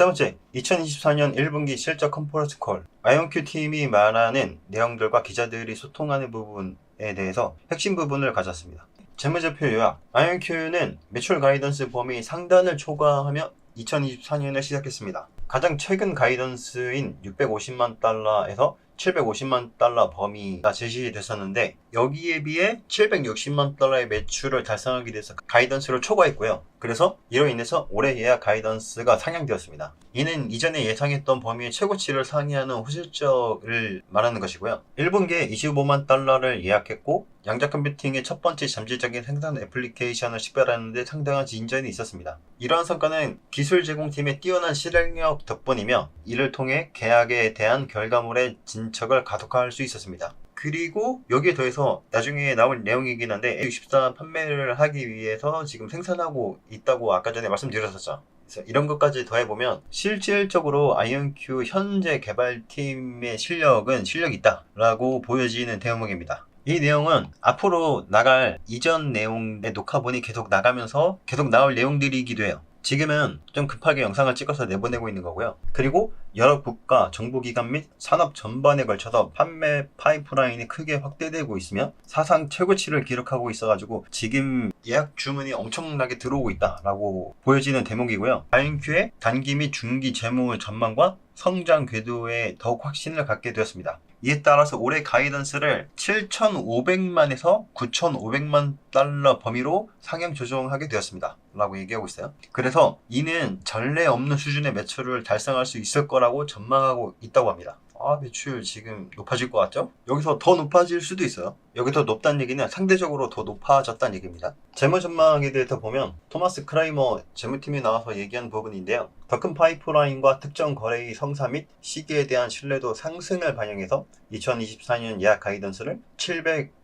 세 번째, 2024년 1분기 실적 컨퍼런스 콜. 아이온큐 팀이 말하는 내용들과 기자들이 소통하는 부분에 대해서 핵심 부분을 가졌습니다. 재무제표 요약. 아이온큐는 매출 가이던스 범위 상단을 초과하며 2024년을 시작했습니다. 가장 최근 가이던스인 650만 달러에서 750만 달러 범위가 제시됐었는데 여기에 비해 760만 달러의 매출을 달성하기 위해서 가이던스를 초과했고요. 그래서 이로 인해서 올해 예약 가이던스가 상향되었습니다. 이는 이전에 예상했던 범위의 최고치를 상회하는 호실적을 말하는 것이고요. 1분기에 25만 달러를 예약했고 양자 컴퓨팅의 첫 번째 잠재적인 생산 애플리케이션을 식별하는 데 상당한 진전이 있었습니다. 이러한 성과는 기술 제공팀의 뛰어난 실행력 덕분이며 이를 통해 계약에 대한 결과물의 진척을 가속화할 수 있었습니다. 그리고 여기에 더해서 나중에 나올 내용이긴 한데 A64 판매를 하기 위해서 지금 생산하고 있다고 아까 전에 말씀드렸었죠. 그래서 이런 것까지 더해보면 실질적으로 아이온큐 현재 개발팀의 실력이 있다 라고 보여지는 대목입니다. 이 내용은 앞으로 나갈 이전 내용의 녹화본이 계속 나가면서 계속 나올 내용들이기도 해요. 지금은 좀 급하게 영상을 찍어서 내보내고 있는 거고요. 그리고 여러 국가, 정부기관 및 산업 전반에 걸쳐서 판매 파이프라인이 크게 확대되고 있으며 사상 최고치를 기록하고 있어가지고 지금 예약 주문이 엄청나게 들어오고 있다라고 보여지는 대목이고요. 아이온큐의 단기 및 중기 재무 전망과 성장 궤도에 더욱 확신을 갖게 되었습니다. 이에 따라서 올해 가이던스를 7,500만에서 9,500만 달러 범위로 상향 조정하게 되었습니다. 라고 얘기하고 있어요. 그래서 이는 전례 없는 수준의 매출을 달성할 수 있을 거라고 전망하고 있다고 합니다. 매출 지금 높아질 것 같죠? 여기서 더 높아질 수도 있어요. 여기 더 높다는 얘기는 상대적으로 더 높아졌다는 얘기입니다. 재무 전망에 대해서 보면 토마스 크라이머 재무팀이 나와서 얘기한 부분인데요. 더 큰 파이프라인과 특정 거래의 성사 및 시기에 대한 신뢰도 상승을 반영해서 2024년 예약 가이던스를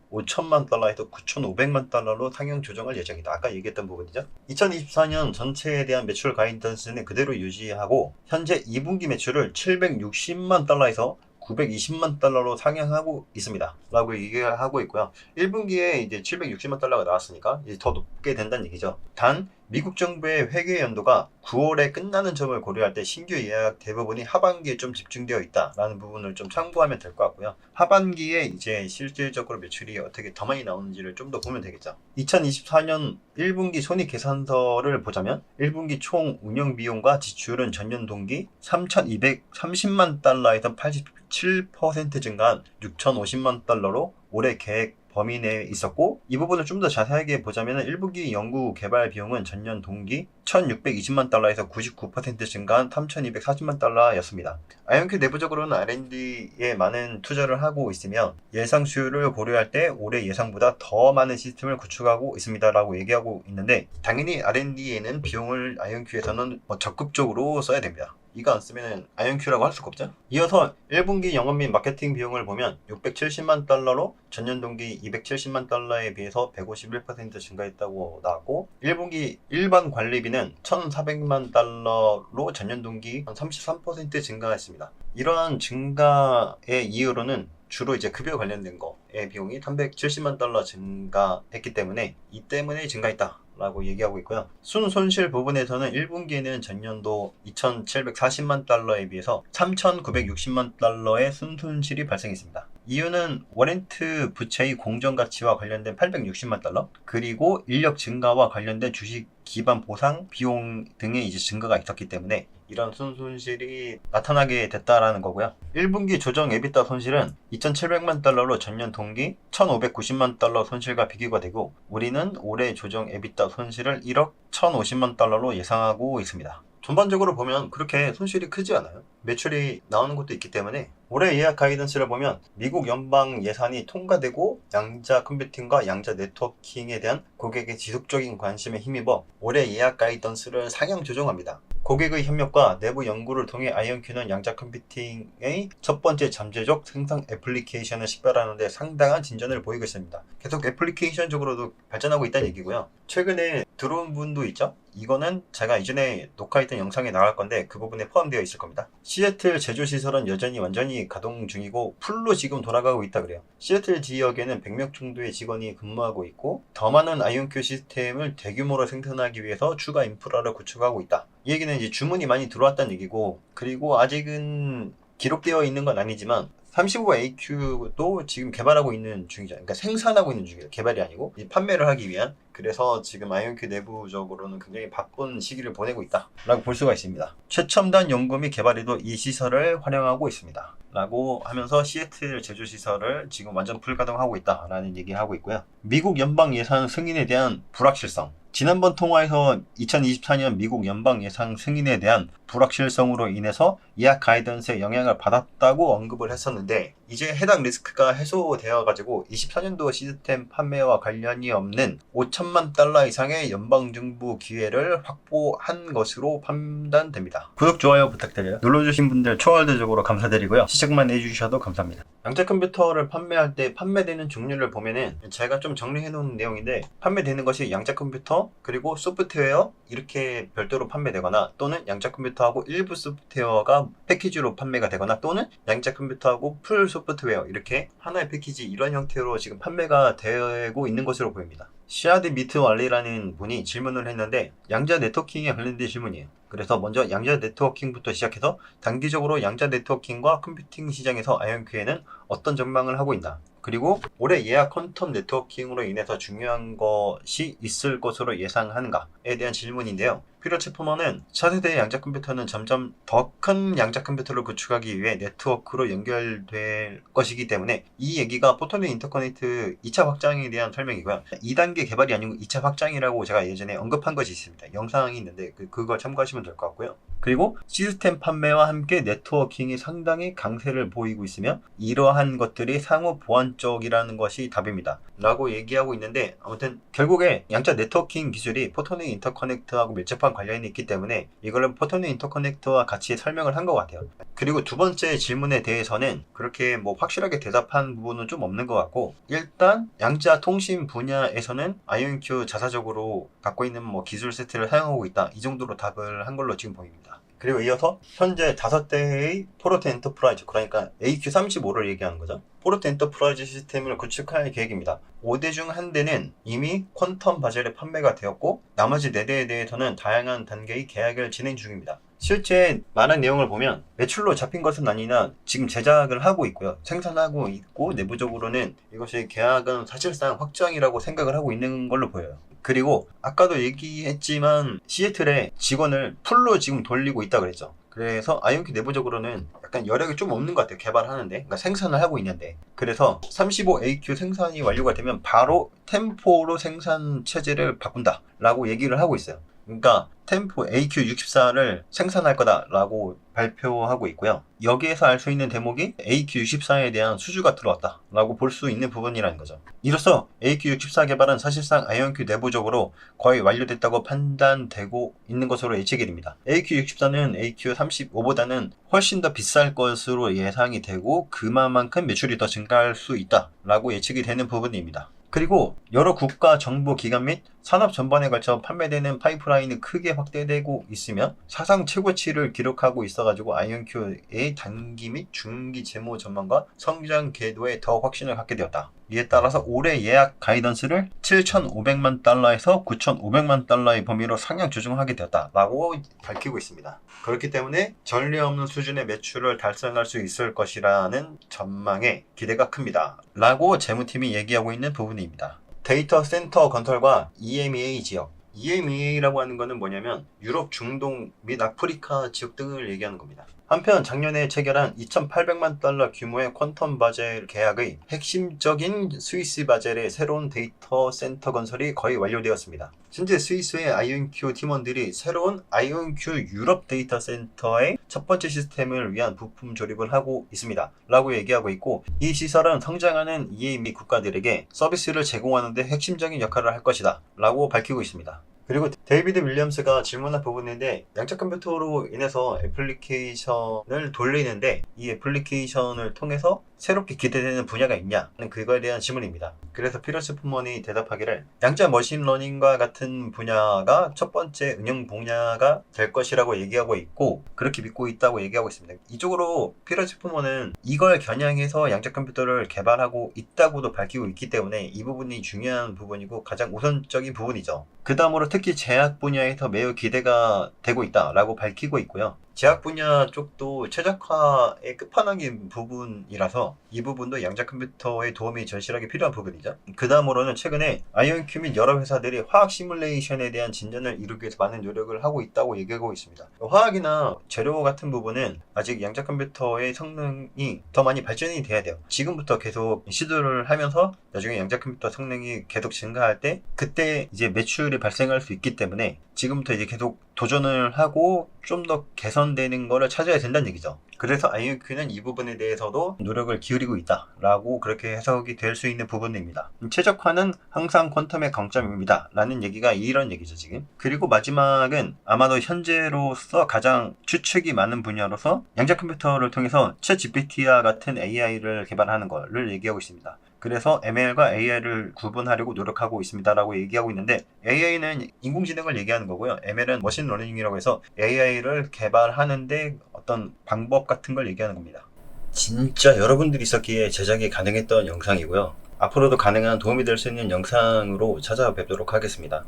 5천만 달러에서 9,500만 달러로 상향 조정할 예정이다. 아까 얘기했던 부분이죠. 2024년 전체에 대한 매출 가이던스는 그대로 유지하고 현재 2분기 매출을 760만 달러에서 920만 달러로 상향하고 있습니다. 라고 얘기하고 있고요. 1분기에 이제 760만 달러가 나왔으니까 이제 더 높게 된다는 얘기죠. 단 미국 정부의 회계 연도가 9월에 끝나는 점을 고려할 때 신규 예약 대부분이 하반기에 좀 집중되어 있다라는 부분을 좀 참고하면 될 것 같고요. 하반기에 이제 실질적으로 매출이 어떻게 더 많이 나오는지를 좀 더 보면 되겠죠. 2024년 1분기 손익계산서를 보자면 1분기 총 운영 비용과 지출은 전년 동기 3,230만 달러에서 87% 증가한 6,050만 달러로 올해 계획 범위 내에 있었고 이 부분을 좀 더 자세하게 보자면 1분기 연구 개발 비용은 전년 동기 1,620만 달러에서 99% 증가한 3,240만 달러였습니다. 아이온큐 내부적으로는 R&D에 많은 투자를 하고 있으며 예상 수요를 고려할 때 올해 예상보다 더 많은 시스템을 구축하고 있습니다 라고 얘기하고 있는데 당연히 R&D에는 비용을 아이온큐에서는 적극적으로 써야 됩니다. 이거 안 쓰면 아이온큐라고 할 수가 없죠. 이어서 1분기 영업 및 마케팅 비용을 보면 670만 달러로 전년 동기 270만 달러에 비해서 151% 증가했다고 나왔고 1분기 일반 관리비는 1,400만 달러로 전년 동기 33% 증가했습니다. 이러한 증가의 이유로는 주로 이제 급여 관련된 거의 비용이 370만 달러 증가했기 때문에 이 때문에 증가했다. 라고 얘기하고 있고요. 순손실 부분에서는 1분기에는 전년도 2,740만 달러에 비해서 3,960만 달러의 순손실이 발생했습니다. 이유는 워렌트 부채의 공정가치와 관련된 860만 달러 그리고 인력 증가와 관련된 주식 기반 보상 비용 등의 이제 증가가 있었기 때문에 이런 순손실이 나타나게 됐다라는 거고요. 1분기 조정 에비타 손실은 2,700만 달러로 전년 동기 1,590만 달러 손실과 비교가 되고 우리는 올해 조정 에비타 손실을 1억 1,050만 달러로 예상하고 있습니다. 전반적으로 보면 그렇게 손실이 크지 않아요. 매출이 나오는 것도 있기 때문에 올해 예약 가이던스를 보면 미국 연방 예산이 통과되고 양자 컴퓨팅과 양자 네트워킹에 대한 고객의 지속적인 관심에 힘입어 올해 예약 가이던스를 상향 조정합니다. 고객의 협력과 내부 연구를 통해 아이온큐는 양자 컴퓨팅의 첫 번째 잠재적 생산 애플리케이션을 식별하는 데 상당한 진전을 보이고 있습니다. 계속 애플리케이션적으로도 발전하고 있다는 얘기고요. 최근에 들어온 분도 있죠? 이거는 제가 이전에 녹화했던 영상에 나갈 건데 그 부분에 포함되어 있을 겁니다. 시애틀 제조시설은 여전히 완전히 가동 중이고 풀로 지금 돌아가고 있다 그래요. 시애틀 지역에는 100명 정도의 직원이 근무하고 있고 더 많은 아이온큐 시스템을 대규모로 생산하기 위해서 추가 인프라를 구축하고 있다. 이 얘기는 이제 주문이 많이 들어왔다는 얘기고, 그리고 아직은 기록되어 있는 건 아니지만 35AQ도 지금 개발하고 있는 중이죠. 그러니까 생산하고 있는 중이에요. 개발이 아니고 판매를 하기 위한. 그래서 지금 아이온큐 내부적으로는 굉장히 바쁜 시기를 보내고 있다 라고 볼 수가 있습니다. 최첨단 연구 및 개발에도 이 시설을 활용하고 있습니다 라고 하면서 시애틀 제조시설을 지금 완전 불가동하고 있다 라는 얘기를 하고 있고요. 미국 연방 예산 승인에 대한 불확실성, 지난번 통화에서 2024년 미국 연방 예산 승인에 대한 불확실성으로 인해서 예약 가이던스에 영향을 받았다고 언급을 했었는데, 이제 해당 리스크가 해소되어 가지고 24년도 시스템 판매와 관련이 없는 $5,000만 이상의 연방정부 기회를 확보한 것으로 판단됩니다. 구독, 좋아요 부탁드려요. 눌러주신 분들 초월대적으로 감사드리고요. 시청만 해주셔도 감사합니다. 양자 컴퓨터를 판매할 때 판매되는 종류를 보면은 제가 좀 정리해 놓은 내용인데, 판매되는 것이 양자 컴퓨터 그리고 소프트웨어 이렇게 별도로 판매되거나, 또는 양자 컴퓨터하고 일부 소프트웨어가 패키지로 판매가 되거나, 또는 양자 컴퓨터하고 풀 소프트웨어 이렇게 하나의 패키지, 이런 형태로 지금 판매가 되고 있는 것으로 보입니다. 시아드 미트 왈리라는 분이 질문을 했는데, 양자 네트워킹에 관련된 질문이에요. 그래서 먼저 양자 네트워킹부터 시작해서 단기적으로 양자 네트워킹과 컴퓨팅 시장에서 아이온큐에는 어떤 전망을 하고 있나, 그리고 올해 예약 퀀텀 네트워킹으로 인해서 중요한 것이 있을 것으로 예상하는가에 대한 질문인데요. 피터 채퍼먼은 차세대 양자 컴퓨터는 점점 더 큰 양자 컴퓨터를 구축하기 위해 네트워크로 연결될 것이기 때문에, 이 얘기가 포토닉 인터커넥트 2차 확장에 대한 설명이고요. 2단계 개발이 아니고 2차 확장이라고 제가 예전에 언급한 것이 있습니다. 영상이 있는데 그걸 참고하시면 될 것 같고요. 그리고 시스템 판매와 함께 네트워킹이 상당히 강세를 보이고 있으며, 이러한 것들이 상호 보완적이라는 것이 답입니다 라고 얘기하고 있는데, 아무튼 결국에 양자 네트워킹 기술이 포토닉 인터커넥트하고 밀접한 관련이 있기 때문에 이거를 포토닉 인터커넥트와 같이 설명을 한 것 같아요. 그리고 두 번째 질문에 대해서는 그렇게 뭐 확실하게 대답한 부분은 좀 없는 것 같고, 일단 양자 통신 분야에서는 아이온큐 자사적으로 갖고 있는 뭐 기술 세트를 사용하고 있다, 이 정도로 답을 한 걸로 지금 보입니다. 그리고 이어서 현재 5대의 포르트 엔터프라이즈, 그러니까 AQ35를 얘기하는 거죠. 포르트 엔터프라이즈 시스템을 구축할 계획입니다. 5대 중 1대는 이미 퀀텀 바젤에 판매가 되었고, 나머지 4대에 대해서는 다양한 단계의 계약을 진행 중입니다. 실제 많은 내용을 보면 매출로 잡힌 것은 아니나 지금 제작을 하고 있고요. 생산하고 있고, 내부적으로는 이것이 계약은 사실상 확정이라고 생각을 하고 있는 걸로 보여요. 그리고 아까도 얘기했지만 시애틀에 직원을 풀로 지금 돌리고 있다 그랬죠. 그래서 아이온큐 내부적으로는 약간 여력이 좀 없는 것 같아요. 개발하는데, 그러니까 생산을 하고 있는데. 그래서 35AQ 생산이 완료가 되면 바로 템포로 생산 체제를 바꾼다 라고 얘기를 하고 있어요. 그러니까 템포 AQ64를 생산할 거다라고 발표하고 있고요. 여기에서 알 수 있는 대목이 AQ64에 대한 수주가 들어왔다 라고 볼 수 있는 부분이라는 거죠. 이로써 AQ64 개발은 사실상 아이온큐 내부적으로 거의 완료됐다고 판단되고 있는 것으로 예측이 됩니다. AQ64는 AQ35보다는 훨씬 더 비쌀 것으로 예상이 되고, 그만큼 매출이 더 증가할 수 있다 라고 예측이 되는 부분입니다. 그리고 여러 국가 정부 기관 및 산업 전반에 걸쳐 판매되는 파이프라인이 크게 확대되고 있으며 사상 최고치를 기록하고 있어가지고 아이온큐의 단기 및 중기 재무 전망과 성장 궤도에 더 확신을 갖게 되었다. 이에 따라서 올해 예약 가이던스를 $7,500만 에서 $9,500만 범위로 상향 조정하게 되었다 라고 밝히고 있습니다. 그렇기 때문에 전례 없는 수준의 매출을 달성할 수 있을 것이라는 전망에 기대가 큽니다 라고 재무팀이 얘기하고 있는 부분입니다. 데이터 센터 건설과 EMEA 지역, EMEA라고 하는 것은 뭐냐면 유럽, 중동 및 아프리카 지역 등을 얘기하는 겁니다. 한편 작년에 체결한 $2,800만 규모의 퀀텀 바젤 계약의 핵심적인 스위스 바젤의 새로운 데이터 센터 건설이 거의 완료되었습니다. 현재 스위스의 아이온큐 팀원들이 새로운 아이온큐 유럽 데이터 센터의 첫 번째 시스템을 위한 부품 조립을 하고 있습니다 라고 얘기하고 있고, 이 시설은 성장하는 EME 국가들에게 서비스를 제공하는 데 핵심적인 역할을 할 것이다 라고 밝히고 있습니다. 그리고 데이비드 윌리엄스가 질문한 부분인데, 양자 컴퓨터로 인해서 애플리케이션을 돌리는데 이 애플리케이션을 통해서 새롭게 기대되는 분야가 있냐는 그거에 대한 질문입니다. 그래서 피터 채퍼먼이 대답하기를 양자 머신러닝과 같은 분야가 첫 번째 응용 분야가 될 것이라고 얘기하고 있고, 그렇게 믿고 있다고 얘기하고 있습니다. 이쪽으로 피터 채퍼먼은 이걸 겨냥해서 양자 컴퓨터를 개발하고 있다고도 밝히고 있기 때문에 이 부분이 중요한 부분이고 가장 우선적인 부분이죠. 그 다음으로 특히 제약 분야에서 매우 기대가 되고 있다라고 밝히고 있고요. 제약 분야 쪽도 최적화의 끝판왕인 부분이라서 이 부분도 양자 컴퓨터의 도움이 절실하게 필요한 부분이죠. 그 다음으로는 최근에 아이온큐 및 여러 회사들이 화학 시뮬레이션에 대한 진전을 이루기 위해서 많은 노력을 하고 있다고 얘기하고 있습니다. 화학이나 재료 같은 부분은 아직 양자 컴퓨터의 성능이 더 많이 발전이 돼야 돼요. 지금부터 계속 시도를 하면서 나중에 양자 컴퓨터 성능이 계속 증가할 때 그때 이제 매출이 발생할 수 있기 때문에 지금부터 이제 계속 도전을 하고 좀 더 개선되는 거를 찾아야 된다는 얘기죠. 그래서 아이온큐는 이 부분에 대해서도 노력을 기울이고 있다라고 그렇게 해석이 될 수 있는 부분입니다. 최적화는 항상 퀀텀의 강점입니다 라는 얘기가 이런 얘기죠 지금. 그리고 마지막은 아마도 현재로서 가장 추측이 많은 분야로서 양자 컴퓨터를 통해서 챗GPT와 같은 AI를 개발하는 거를 얘기하고 있습니다. 그래서 ML과 AI를 구분하려고 노력하고 있습니다라고 얘기하고 있는데, AI는 인공지능을 얘기하는 거고요. ML은 머신러닝이라고 해서 AI를 개발하는데 어떤 방법 같은 걸 얘기하는 겁니다. 진짜 여러분들이 있었기에 제작이 가능했던 영상이고요. 앞으로도 가능한 도움이 될 수 있는 영상으로 찾아뵙도록 하겠습니다.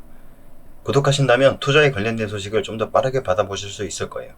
구독하신다면 투자에 관련된 소식을 좀 더 빠르게 받아보실 수 있을 거예요.